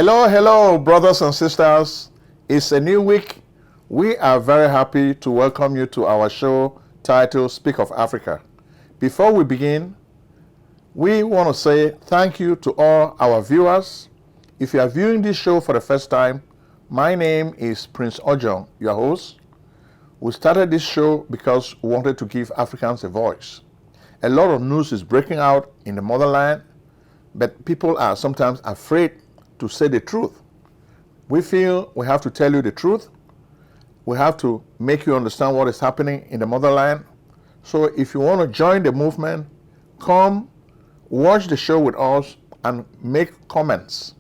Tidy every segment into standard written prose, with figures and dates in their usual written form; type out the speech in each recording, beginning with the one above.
Hello, brothers and sisters. It's a new week. We are very happy to welcome you to our show titled Speak of Africa. Before we begin, we want to say thank you to all our viewers. If you are viewing this show for the first time, my name is Prince Ojong, your host. We started this show because we wanted to give Africans a voice. A lot of news is breaking out in the motherland, but people are sometimes afraid to say the truth. We feel we have to tell you the truth. We have to make you understand what is happening in the motherland. So if you want to join the movement, come watch the show with us and make comments.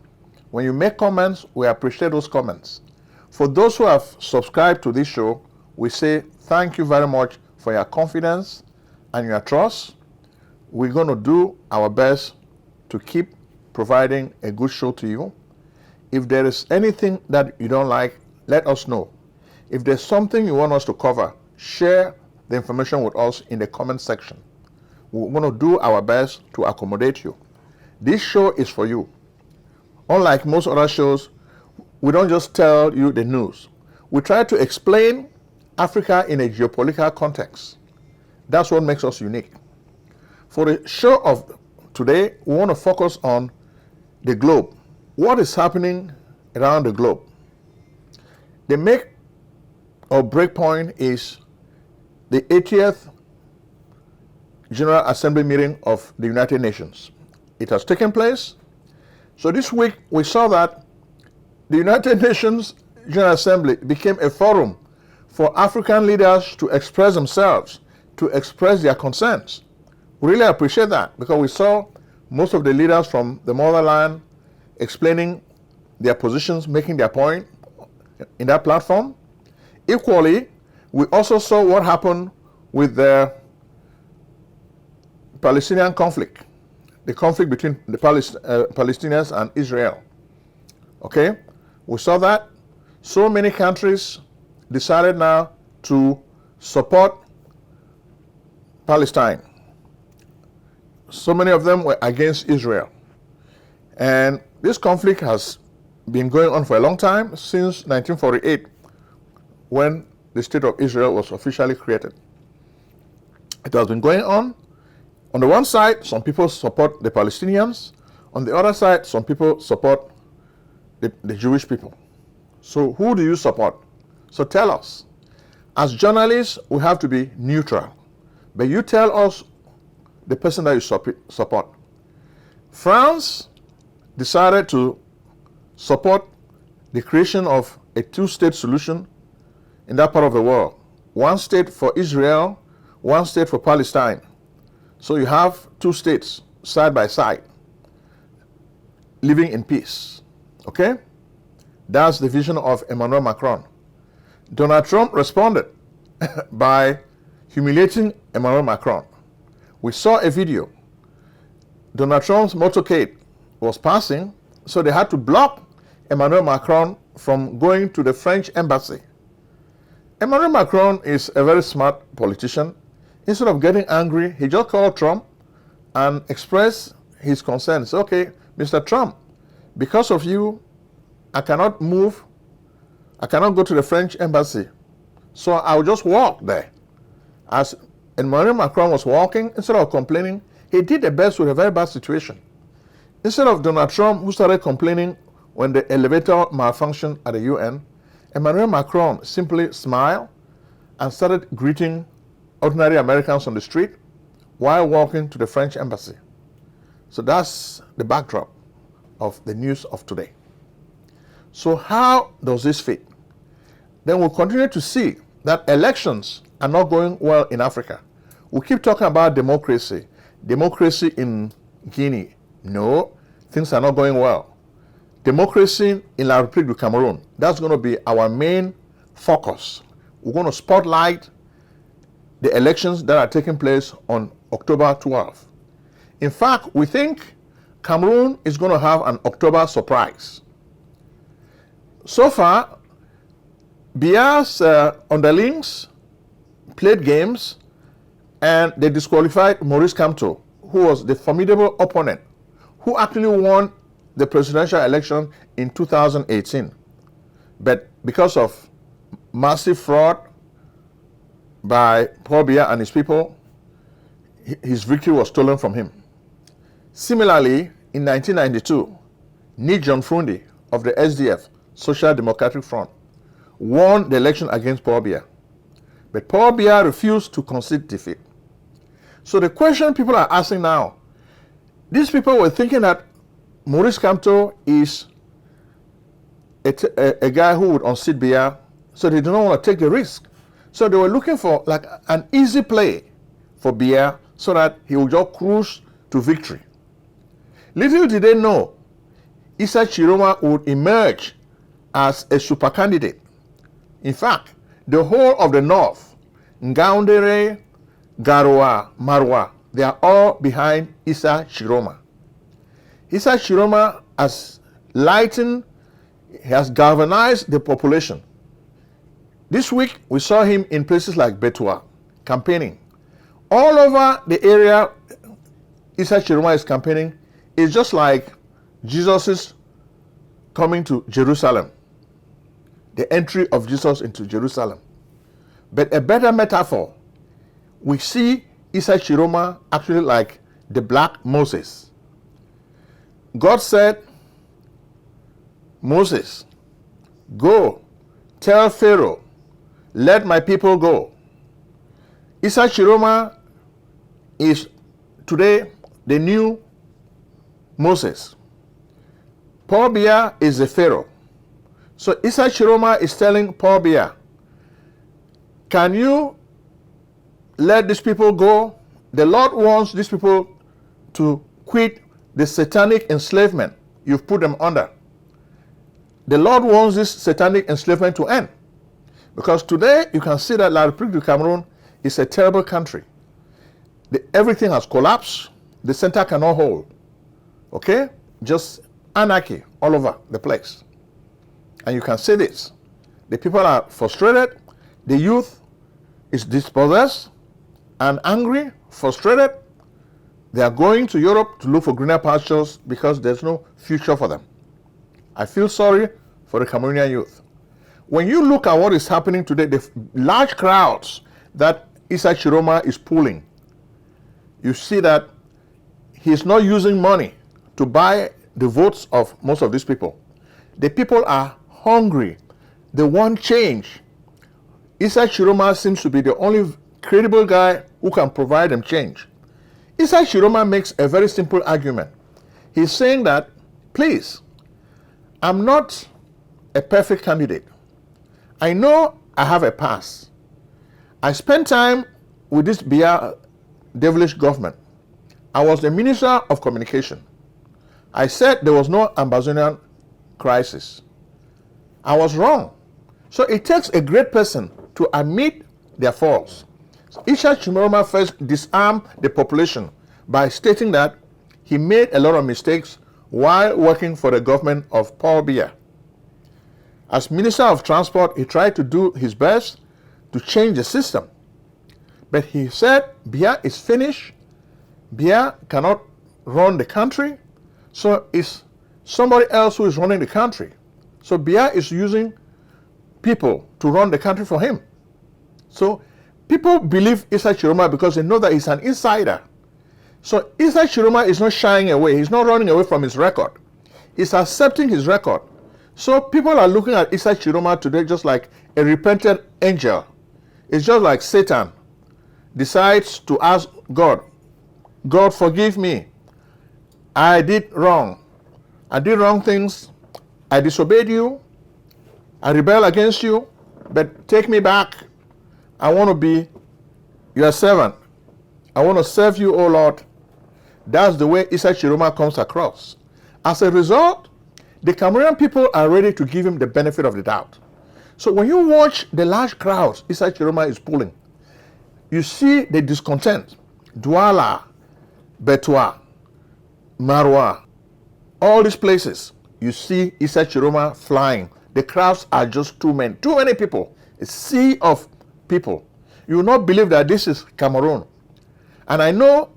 When you make comments, we appreciate those comments. For those who have subscribed to this show, we say thank you very much for your confidence and your trust. We're going to do our best to keep providing a good show to you. If there is anything that you don't like, let us know. If there's something you want us to cover, share the information with us in the comment section. We're going to do our best to accommodate you. This show is for you. Unlike most other shows, we don't just tell you the news. We try to explain Africa in a geopolitical context. That's what makes us unique. For the show of today, we want to focus on the globe. What is happening around the globe? The make or break point is the 80th General Assembly meeting of the United Nations. It has taken place. So this week we saw that the United Nations General Assembly became a forum for African leaders to express themselves, to express their concerns. We really appreciate that because we saw most of the leaders from the motherland explaining their positions, making their point in that platform. Equally, we also saw what happened with the Palestinian conflict, the conflict between the Palestinians and Israel. Okay? We saw that. So many countries decided now to support Palestine. So many of them were against Israel. And this conflict has been going on for a long time, since 1948, when the State of Israel was officially created. It has been going on. On the one side, some people support the Palestinians. On the other side, some people support the Jewish people. So who do you support? So tell us. As journalists, we have to be neutral. But you tell us the person that you support. France decided to support the creation of a two-state solution in that part of the world. One state for Israel, one state for Palestine. So you have two states side by side, living in peace. Okay? That's the vision of Emmanuel Macron. Donald Trump responded by humiliating Emmanuel Macron. We saw a video. Donald Trump's motorcade was passing, so they had to block Emmanuel Macron from going to the French embassy. Emmanuel Macron is a very smart politician. Instead of getting angry, he just called Trump and expressed his concerns. Okay, Mr. Trump, because of you, I cannot move. I cannot go to the French embassy. So I'll just walk there. As Emmanuel Macron was walking, instead of complaining, he did the best with a very bad situation. Instead of Donald Trump, who started complaining when the elevator malfunctioned at the UN, Emmanuel Macron simply smiled and started greeting ordinary Americans on the street while walking to the French embassy. So that's the backdrop of the news of today. So how does this fit? Then we'll continue to see that elections are not going well in Africa. We keep talking about democracy. Democracy in Guinea. No, things are not going well. Democracy in La République du Cameroon. That's going to be our main focus. We're going to spotlight the elections that are taking place on October 12th. In fact, we think Cameroon is going to have an October surprise. So far, Biya's underlings played games and they disqualified Maurice Kamto, who was the formidable opponent, who actually won the presidential election in 2018. But because of massive fraud by Paul Biya and his people, his victory was stolen from him. Similarly, in 1992, John Frundi of the SDF, Social Democratic Front, won the election against Paul Biya. But Paul Biya refused to concede defeat. So the question people are asking now, these people were thinking that Maurice Kamto is a guy who would unseat Biya, so they do not want to take the risk. So they were looking for like an easy play for Biya so that he would just cruise to victory. Little did they know, Issa Chiroma would emerge as a super candidate. In fact, the whole of the north, Ngaoundere, Garoua, Marwa, they are all behind Issa Chiroma. Issa Chiroma has lightened, he has galvanized the population. This week, we saw him in places like Betua, campaigning. All over the area Issa Chiroma is campaigning is just like Jesus' coming to Jerusalem, the entry of Jesus into Jerusalem. But a better metaphor, we see Issa Chiroma actually like the black Moses. God said, Moses, go, tell Pharaoh, let my people go. Issa Chiroma is today the new Moses. Paul Biya is the Pharaoh. So Issa Chiroma is telling Paul Biya, can you let these people go? The Lord wants these people to quit the satanic enslavement you've put them under. The Lord wants this satanic enslavement to end. Because today you can see that La République du Cameroon is a terrible country. Everything has collapsed. The center cannot hold. Okay? Just anarchy all over the place. And you can see this. The people are frustrated. The youth is dispossessed and angry, frustrated. They are going to Europe to look for greener pastures because there's no future for them. I feel sorry for the Cameroonian youth. When you look at what is happening today, the large crowds that Issa Chiroma is pulling, you see that he's not using money to buy the votes of most of these people. The people are hungry. They want change. Issa Chiroma seems to be the only credible guy who can provide them change. Issa Chiroma makes a very simple argument. He's saying that, please, I'm not a perfect candidate. I know I have a past. I spent time with this Biya devilish government. I was the Minister of Communication. I said there was no Ambazonian crisis. I was wrong. So it takes a great person to admit their faults. So Issa Chiroma first disarmed the population by stating that he made a lot of mistakes while working for the government of Paul Biya. As Minister of Transport, he tried to do his best to change the system. But he said Biya is finished. Biya cannot run the country. So it's somebody else who is running the country. So Biya is using people to run the country for him. So people believe Issa Chiroma because they know that he's an insider. So Issa Chiroma is not shying away. He's not running away from his record. He's accepting his record. So people are looking at Issa Chiroma today just like a repentant angel. It's just like Satan decides to ask God, God, forgive me. I did wrong. I did wrong things. I disobeyed you. I rebelled against you. But take me back. I want to be your servant. I want to serve you, O Lord. That's the way Issa Chiroma comes across. As a result, the Cameroonian people are ready to give him the benefit of the doubt. So when you watch the large crowds Issa Chiroma is pulling, you see the discontent. Douala, Betua, Marwa, all these places, you see Issa Chiroma flying. The crowds are just too many people. A sea of people. You will not believe that this is Cameroon. And I know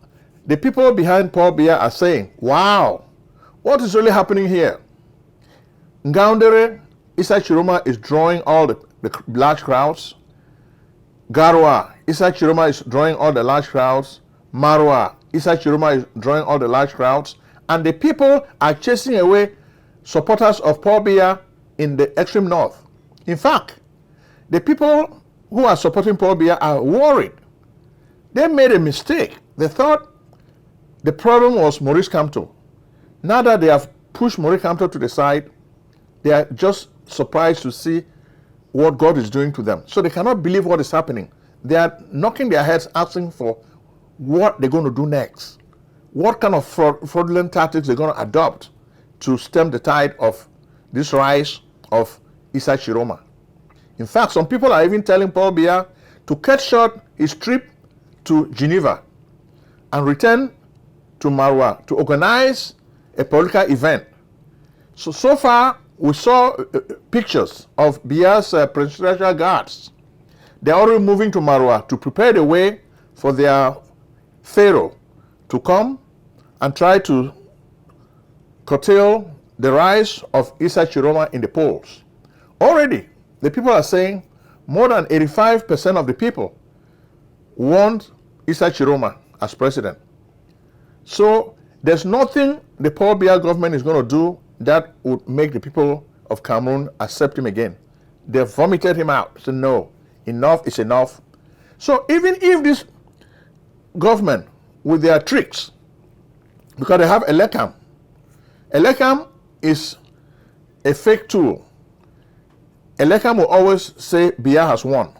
the people behind Paul Biya are saying, wow, What is really happening here? Ngaoundere, Issa Chiroma is drawing all the large crowds. Garoua, Issa Chiroma is drawing all the large crowds. Maroua, Issa Chiroma is drawing all the large crowds. And the people are chasing away supporters of Paul Biya in the extreme north. In fact, the people who are supporting Paul Biya are worried. They made a mistake. They thought the problem was Maurice Kamto. Now that they have pushed Maurice Kamto to the side, they are just surprised to see what God is doing to them. So they cannot believe what is happening. They are knocking their heads asking for what they're going to do next. What kind of fraudulent tactics they're going to adopt to stem the tide of this rise of Issa Chiroma. In fact, some people are even telling Paul Biya to cut short his trip to Geneva and return to Maroua to organize a political event. So far, we saw pictures of Biya's presidential guards. They're already moving to Maroua to prepare the way for their pharaoh to come and try to curtail the rise of Issa Chiroma in the polls. Already, the people are saying more than 85% of the people want Issa Chiroma as president. So there's nothing the Paul Biya government is going to do that would make the people of Cameroon accept him again. They vomited him out. So no, enough is enough. So even if this government, with their tricks, because they have Elekam is a fake tool. Elekam will always say Biya has won.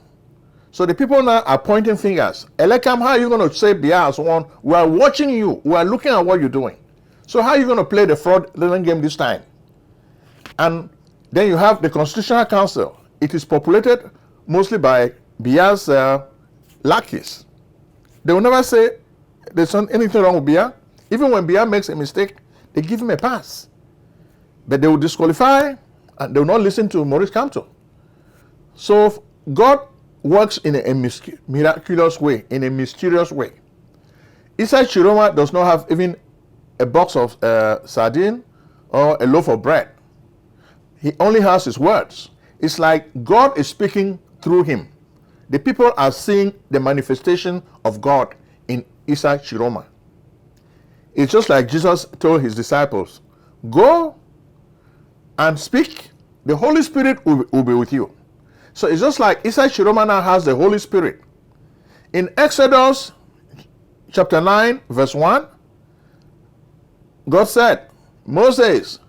So the people now are pointing fingers. Elekam, how are you going to say Biya has won? We are watching you. We are looking at what you're doing. So how are you going to play the fraudulent game this time? And then you have the Constitutional Council. It is populated mostly by Biya's lackeys. They will never say there's anything wrong with Biya. Even when Biya makes a mistake, they give him a pass. But they will disqualify and they will not listen to Maurice Kamto. So God works in a miraculous way, in a mysterious way. Issa Chiroma does not have even a box of sardine or a loaf of bread. He only has his words. It's like God is speaking through him. The people are seeing the manifestation of God in Issa Chiroma. It's just like Jesus told his disciples, go and speak. The Holy Spirit will be with you. So it's just like Issa Chiroma now has the Holy Spirit. In Exodus chapter 9, verse 1, God said, Moses,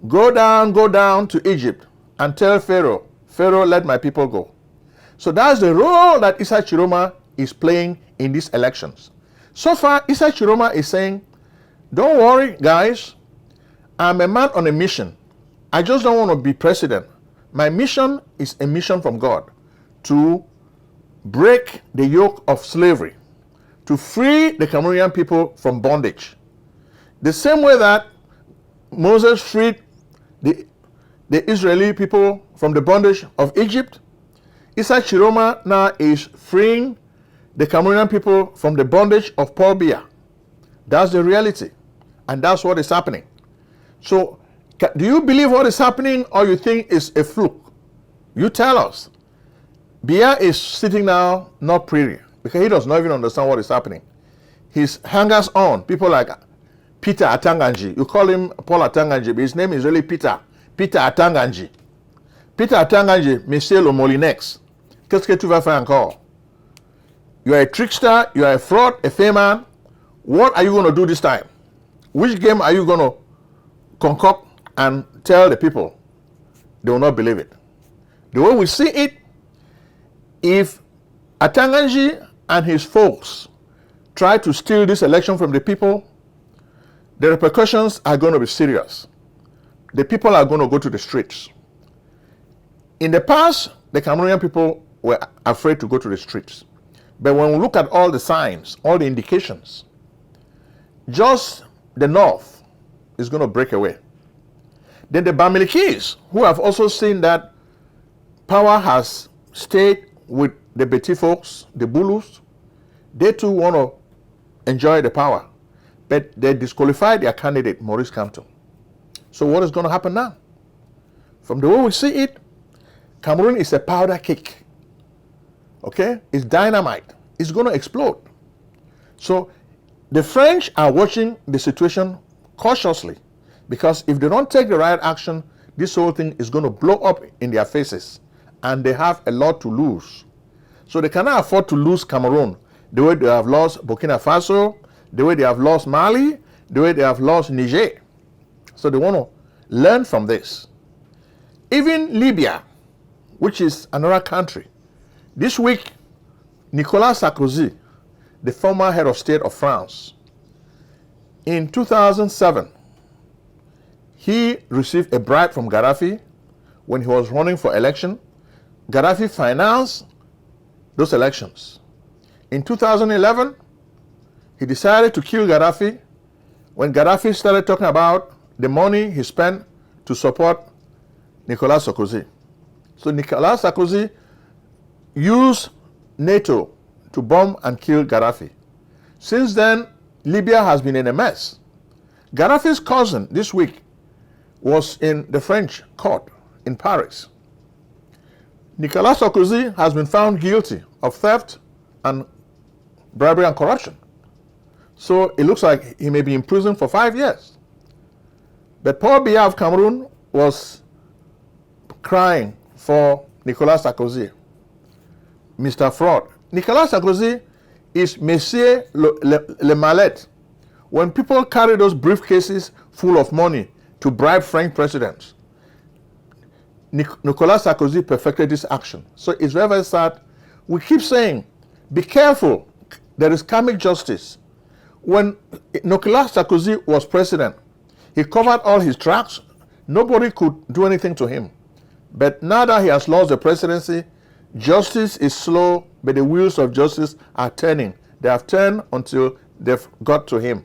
go down to Egypt and tell Pharaoh, let my people go. So that's the role that Issa Chiroma is playing in these elections. So far, Issa Chiroma is saying, don't worry, guys. I'm a man on a mission. I just don't want to be president. My mission is a mission from God to break the yoke of slavery, to free the Cameroonian people from bondage. The same way that Moses freed the Israeli people from the bondage of Egypt, Issa Chiroma now is freeing the Cameroonian people from the bondage of Paul Biya. That's the reality. And that's what is happening. So, do you believe what is happening or you think it's a fluke? You tell us. Biya is sitting now not pretty because he does not even understand what is happening. His hangers on, people like Peter Atanganji. You call him Paul Atanganji, but his name is really Peter Atanganji. Peter Atanganji, Monsieur le Molinex. Qu'est-ce que tu vas faire encore? You are a trickster, you are a fraud, a fake man. What are you going to do this time? Which game are you going to concoct and tell the people? They will not believe it. The way we see it, if Atanganji and his folks try to steal this election from the people, the repercussions are going to be serious. The people are going to go to the streets. In the past, the Cameroonian people were afraid to go to the streets. But when we look at all the signs, all the indications, just the north is going to break away. Then the Bamilikis, who have also seen that power has stayed with the Beti folks, the Bulus, they too want to enjoy the power. But they disqualified their candidate, Maurice Kamto. So what is going to happen now? From the way we see it, Cameroon is a powder cake. Okay? It's dynamite. It's going to explode. So the French are watching the situation cautiously, because if they don't take the right action, this whole thing is going to blow up in their faces, and they have a lot to lose. So they cannot afford to lose Cameroon the way they have lost Burkina Faso, the way they have lost Mali, the way they have lost Niger. So they want to learn from this. Even Libya, which is another country, this week, Nicolas Sarkozy, the former head of state of France, in 2007, he received a bribe from Gaddafi when he was running for election. Gaddafi financed those elections. In 2011, he decided to kill Gaddafi when Gaddafi started talking about the money he spent to support Nicolas Sarkozy. So Nicolas Sarkozy used NATO to bomb and kill Gaddafi. Since then, Libya has been in a mess. Gaddafi's cousin this week was in the French court in Paris. Nicolas Sarkozy has been found guilty of theft and bribery and corruption. So it looks like he may be in prison for 5 years. But poor Biya of Cameroon was crying for Nicolas Sarkozy, Mr. Fraud. Nicolas Sarkozy is Monsieur le Mallet. When people carry those briefcases full of money to bribe French presidents, Nicolas Sarkozy perfected this action. So it's very, very sad. We keep saying, be careful, there is karmic justice. When Nicolas Sarkozy was president, he covered all his tracks. Nobody could do anything to him. But now that he has lost the presidency, justice is slow, but the wheels of justice are turning. They have turned until they've got to him.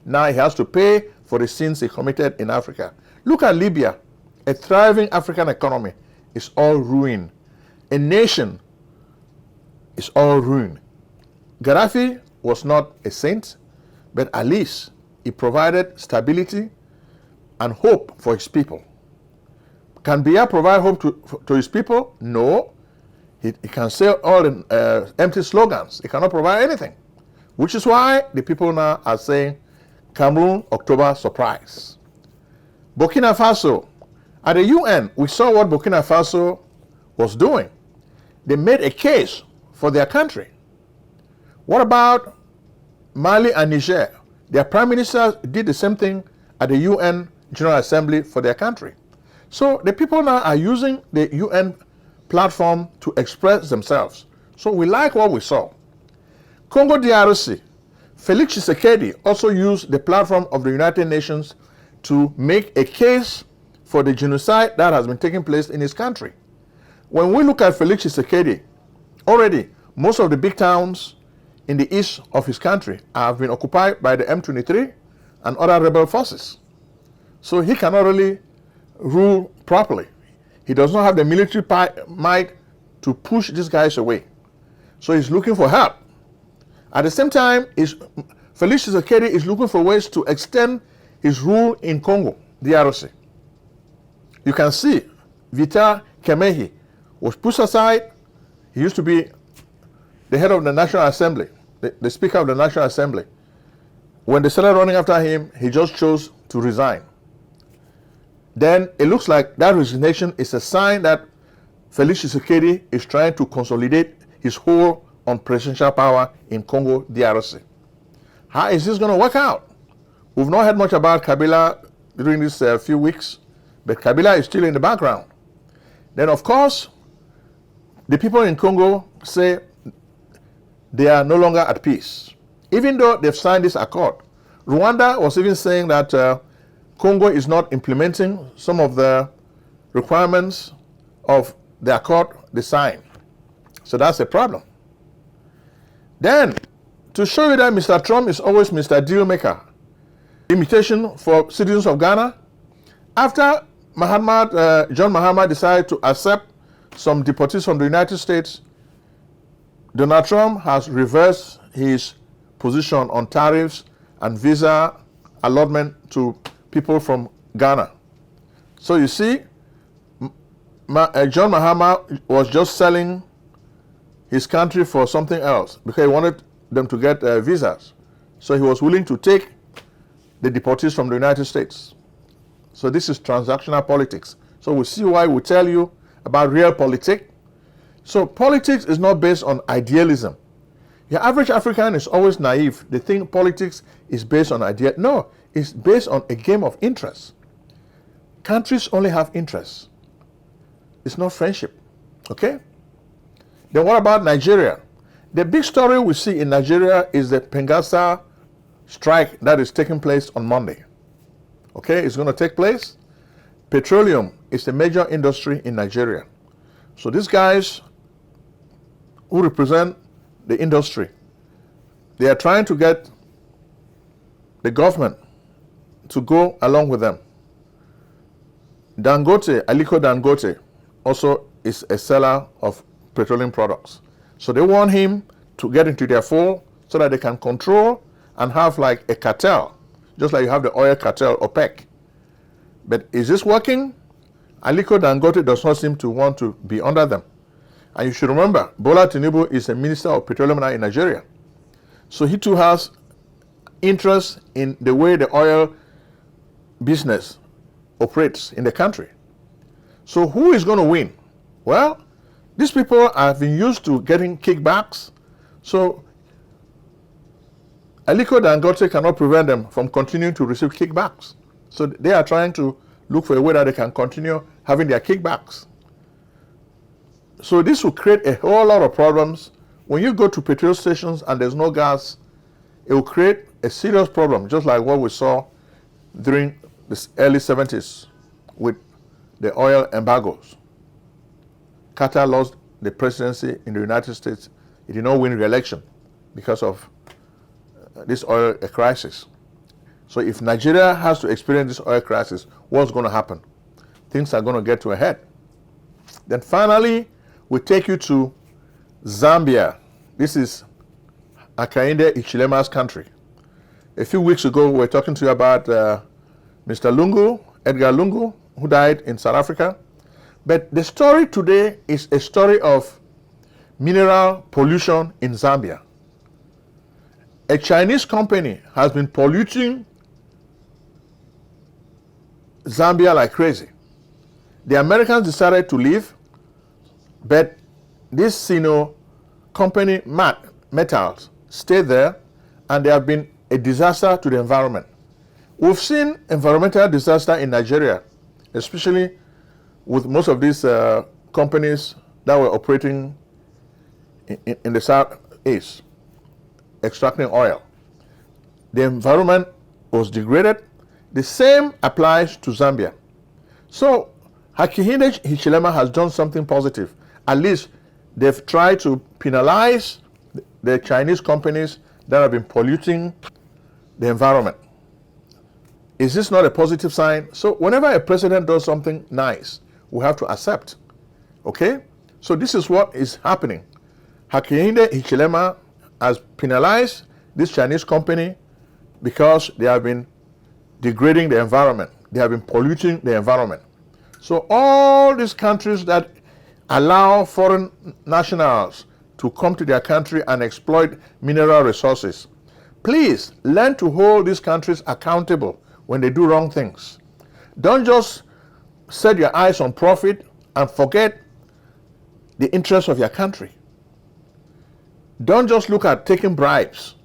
Now he has to pay for the sins he committed in Africa. Look at Libya. A thriving African economy is all ruined. A nation is all ruined. Gaddafi was not a saint, but at least he provided stability and hope for his people. Can Biya provide hope to his people? No. He can say all the empty slogans. He cannot provide anything. Which is why the people now are saying, Cameroon, October surprise. Burkina Faso. At the UN, we saw what Burkina Faso was doing. They made a case for their country. What about Mali and Niger? Their prime ministers did the same thing at the UN General Assembly for their country. So the people now are using the UN platform to express themselves. So we like what we saw. Congo DRC, Felix Tshisekedi also used the platform of the United Nations to make a case for the genocide that has been taking place in his country. When we look at Felix Tshisekedi, already most of the big towns in the east of his country have been occupied by the M23 and other rebel forces. So he cannot really rule properly. He does not have the military might to push these guys away. So he's looking for help. At the same time, Felix Tshisekedi is looking for ways to extend his rule in Congo DRC. You can see Vital Kamerhe was pushed aside. He used to be the head of the National Assembly, the Speaker of the National Assembly. When they started running after him, he just chose to resign. Then it looks like that resignation is a sign that Felix Tshisekedi is trying to consolidate his hold on presidential power in Congo DRC. How is this going to work out? We've not heard much about Kabila during these few weeks, but Kabila is still in the background. Then, of course, the people in Congo say they are no longer at peace, even though they've signed this accord. Rwanda was even saying that Congo is not implementing some of the requirements of the accord they signed. So that's a problem. Then, to show you that Mr. Trump is always Mr. Dealmaker, invitation for citizens of Ghana, after John Mahama decided to accept some deportees from the United States, Donald Trump has reversed his position on tariffs and visa allotment to people from Ghana. So you see, John Mahama was just selling his country for something else because he wanted them to get visas. So he was willing to take the deportees from the United States. So this is transactional politics. So we'll see why we tell you about real politics. So politics is not based on idealism. Your average African is always naive. They think politics is based on idea. No, it's based on a game of interest. Countries only have interests. It's not friendship. Okay? Then what about Nigeria? The big story we see in Nigeria is the Pengasa strike that is taking place on Monday. Okay, it's going to take place. Petroleum is a major industry in Nigeria. So these guys who represent the industry, they are trying to get the government to go along with them. Dangote, Aliko Dangote, also is a seller of petroleum products. So they want him to get into their fold so that they can control and have like a cartel, just like you have the oil cartel, OPEC. But is this working? Aliko Dangote does not seem to want to be under them. And you should remember, Bola Tinubu is a minister of petroleum now in Nigeria. So he too has interest in the way the oil business operates in the country. So who is going to win? Well, these people have been used to getting kickbacks. So Aliko Dangote cannot prevent them from continuing to receive kickbacks. So they are trying to look for a way that they can continue having their kickbacks. So this will create a whole lot of problems. When you go to petrol stations and there's no gas, it will create a serious problem, just like what we saw during the early 70s with the oil embargoes. Carter lost the presidency in the United States. He did not win re-election because of this oil crisis. So if Nigeria has to experience this oil crisis, what's going to happen? Things are going to get to a head. Then finally, we take you to Zambia. This is Hakainde Hichilema's country. A few weeks ago, we were talking to you about Mr. Lungu, Edgar Lungu, who died in South Africa. But the story today is a story of mineral pollution in Zambia. A Chinese company has been polluting Zambia like crazy. The Americans decided to leave, but this company, Metals, stayed there, and they have been a disaster to the environment. We've seen environmental disaster in Nigeria, especially with most of these companies that were operating in the southeast, extracting oil. The environment was degraded. The same applies to Zambia. So Hakainde Hichilema has done something positive. At least they've tried to penalize the Chinese companies that have been polluting the environment. Is this not a positive sign? So whenever a president does something nice, we have to accept. Okay? So this is what is happening. Hakainde Hichilema has penalized this Chinese company because they have been degrading the environment. They have been polluting the environment. So all these countries that allow foreign nationals to come to their country and exploit mineral resources, please learn to hold these countries accountable when they do wrong things. Don't just set your eyes on profit and forget the interests of your country. Don't just look at taking bribes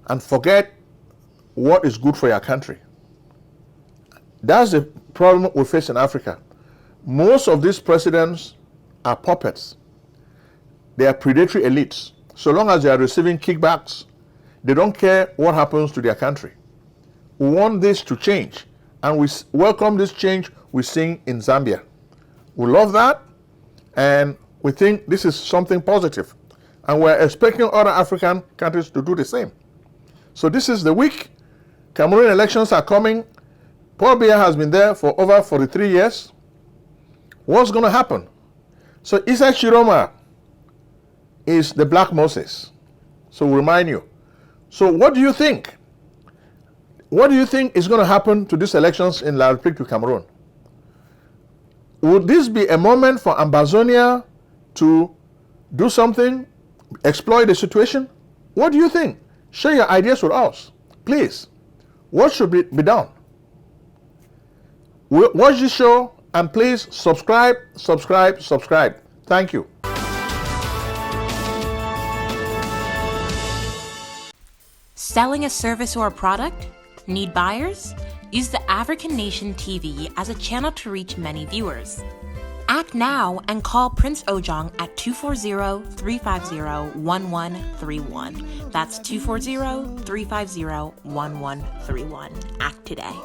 and forget what is good for your country. That's the problem we face in Africa. Most of these presidents are puppets. They are predatory elites. So long as they are receiving kickbacks, they don't care what happens to their country. We want this to change, and we welcome this change we're seeing in Zambia. We love that, and we think this is something positive, and we're expecting other African countries to do the same. So this is the week. Cameroon elections are coming. Paul Biya has been there for over 43 years. What's going to happen? So Isa Chiroma is the Black Moses. So we'll remind you. So what do you think? What do you think is going to happen to these elections in La République du Cameroon? Would this be a moment for Ambazonia to do something, exploit the situation? What do you think? Share your ideas with us, please. What should be done? Watch this show and please subscribe. Thank you. Selling a service or a product? Need buyers? Use the African Nation TV as a channel to reach many viewers. Act now and call Prince Ojong at 240-350-1131. That's 240-350-1131. Act today.